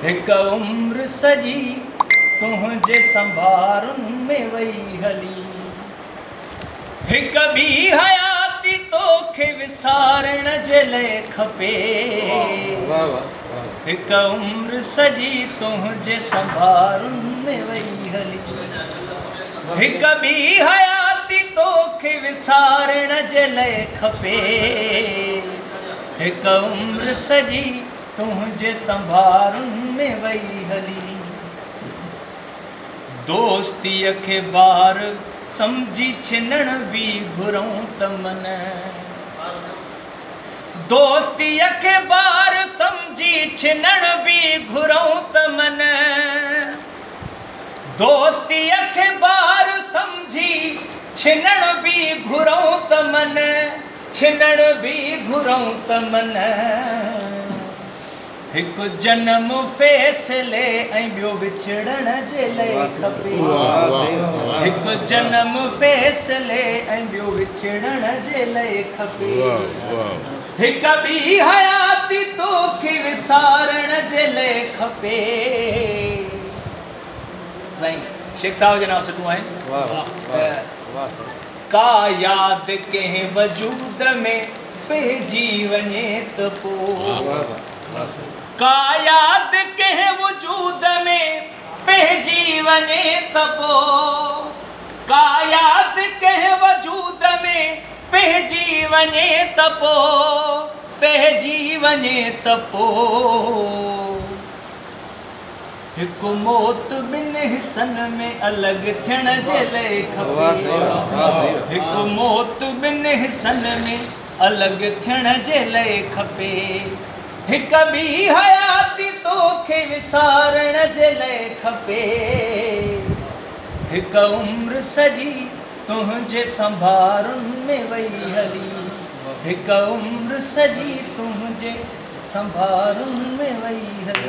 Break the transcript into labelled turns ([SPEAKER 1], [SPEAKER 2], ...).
[SPEAKER 1] हिक उम्र सजी तुझे संभारुन में वही हली, हिक बी हयाती तोखे विसारण जे लाइ खपे। हिक उम्र सजी तुझे संभारुन में वही हली, हिक बी हयाती तोखे विसारण जे लाइ खपे। हिक उम्र सजी तुझे संभारुन में वही हली, दोस्तीअ खे बार समझी छिनण भी घुरूं त मन, दोस्तीअ खे बार समझी छिनण भी घुरूं त मन, दोस्तीअ खे बार समझी छिनण भी घुरूं त मन, छिनण भी घुरूं त मन। हिक जन्म फैसले ऐं ॿियो विछड़ण जे लाइ खपे। हिक जन्म फैसले ऐं ॿियो विछड़ण जे लाइ खपे। हिक ॿी हयाती तोखे विसारण जे लाइ खपे। साईं शेख साहब जे नाम से तूं आहिनि। का याद कंहिं वजूद में पइजी वञे त पोइ, का याद कंहिं वजूद में पइजी वञे त पोइ, का याद कंहिं वजूद में पइजी वञे त पोइ, पइजी वञे त पोइ। हिक मौत ॿिनि हिस्सनि में अलॻि थियण जे लाइ खपे। हिक मौत ॿिनि हिस्सनि में अलॻि थियण जे लाइ खपे। हिक ॿी हयाती तोखे विसारण जे लाइ खपे। हिक उम्र सजी तुझे संभारुन में वही हली, हिक उम्र सजी तुझे संभारुन में वही हली।